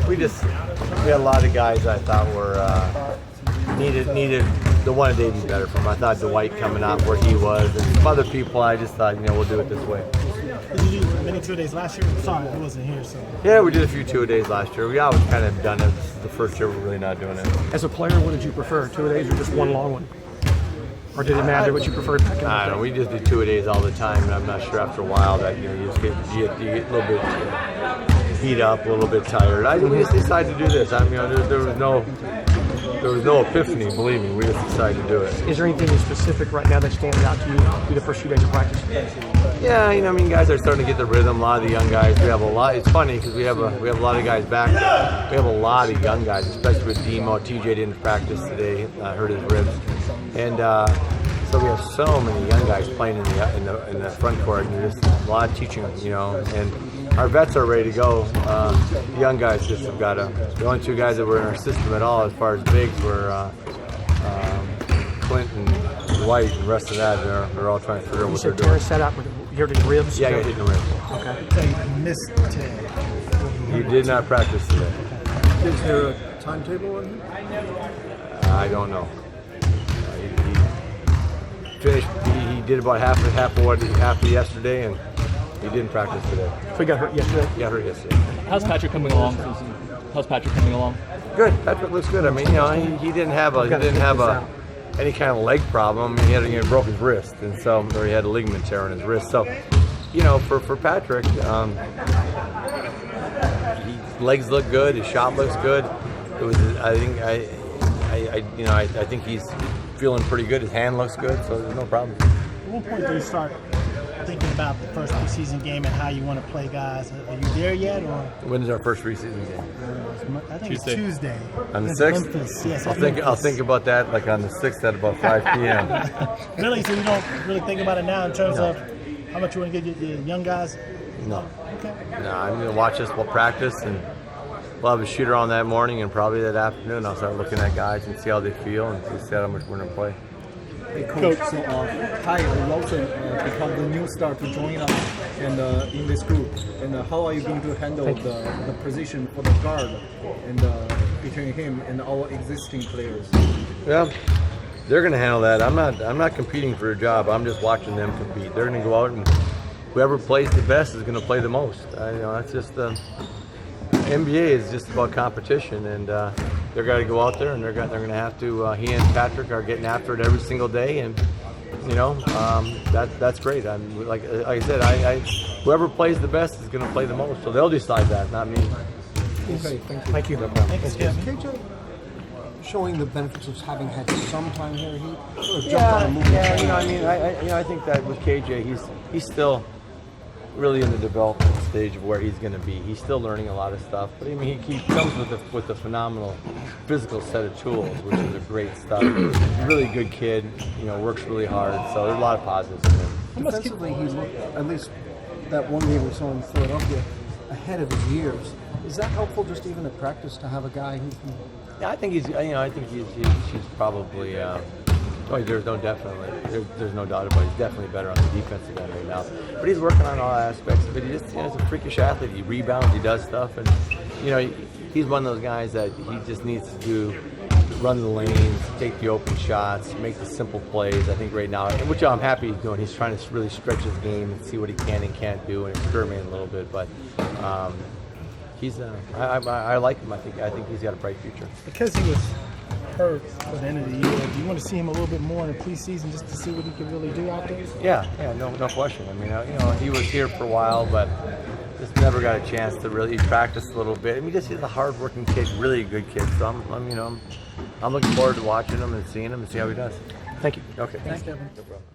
We had a lot of guys I thought were needed the one day be better from. I thought Dwight coming out where he was, and some other people. I just thought, we'll do it this way. Did you do many two-a-days last year? Sorry, I wasn't here. So Yeah, we did a few two-a-days last year. We always kind of done it. This is the first year we're really not doing it. As a player, what did you prefer, two-a-days or just one long one? Or did it matter what you preferred back in the day? I don't know. We just do two-a-days all the time, and I'm not sure after a while that you just get a little bit beat up, a little bit tired. We just decided to do this. There was no epiphany, believe me. We just decided to do it. Is there anything specific right now that stands out to you through the first few days of practice? Yeah, guys are starting to get the rhythm. A lot of the young guys. We have a lot. It's funny because we have a lot of guys back. We have a lot of young guys, especially with Demo. TJ didn't practice today. Hurt his ribs, and so we have so many young guys playing in the front court. And there's a lot of teaching, and our vets are ready to go. The young guys just have got to. The only two guys that were in our system at all, as far as bigs, were Clint and White, and the rest of that, they're all trying to figure out what they're doing. Terrence set up with hurt his ribs? Yeah, he hit the ribs. Okay. he missed today. He did not practice today. Is there a timetable on him? I don't know. He finished. He did about half of yesterday, and he didn't practice today. So he got hurt yesterday? He got hurt yesterday. How's Patrick coming along? Good. Patrick looks good. I mean, he didn't have any kind of leg problem. He broke his wrist, and so or he had a ligament tear in his wrist. So, for Patrick, his legs look good. His shot looks good. It was. I think he's feeling pretty good. His hand looks good, so there's no problem. At what point do you start thinking about the first preseason game and how you want to play guys? Are you there yet, or? When is our first preseason game? I think Tuesday. it's Tuesday. On the Against 6th? Memphis. Yes, I'll think about that like on the 6th at about 5 p.m. Really? So you don't really think about it now in terms of how much you want to give your young guys? No. Okay. No, I'm going to watch us. We'll practice, and we'll have a shooter on that morning, and probably that afternoon I'll start looking at guys and see how they feel and see how much we're going to play. Hey, Coach, so Kyle Lawson become the new star to join us and in this group. And how are you going to handle the position for the guard and between him and our existing players? Yeah, they're going to handle that. I'm not competing for a job. I'm just watching them compete. They're going to go out, and whoever plays the best is going to play the most. That's just the NBA is just about competition, and they're going to go out there, and they're going to have to. He and Patrick are getting after it every single day, and that's great. Like I said, whoever plays the best is going to play the most, so they'll decide that, not me. Okay, thank you. Thank you. Thanks, Kevin. KJ showing the benefits of having had some time here. He sort of jumped on a moving train. I think that with KJ, he's still really in the development stage of where he's going to be. He's still learning a lot of stuff, but he comes with a phenomenal physical set of tools, which is a great stuff. He's a really good kid, works really hard, so there's a lot of positives in him. Defensively, he looked, at least that one game we saw in Philadelphia, ahead of his years. Is that helpful just even at practice to have a guy who can? Yeah, I think he's probably. There's no doubt about it. He's definitely better on the defensive end right now. But he's working on all aspects of it. He just, he's a freakish athlete. He rebounds, he does stuff, and he's one of those guys that he just needs to run the lanes, take the open shots, make the simple plays. I think right now, which I'm happy he's doing. He's trying to really stretch his game and see what he can and can't do, and experiment a little bit. But he's I like him. I think he's got a bright future. Because he was hurt for the end of the year, do you want to see him a little bit more in the preseason just to see what he can really do out there? Yeah, no question. I mean, he was here for a while, but just never got a chance to really practice a little bit. I mean, he's a hard-working kid, really a good kid. So I'm looking forward to watching him and seeing him and see how he does. Thank you. Okay. Thanks, Kevin. No problem.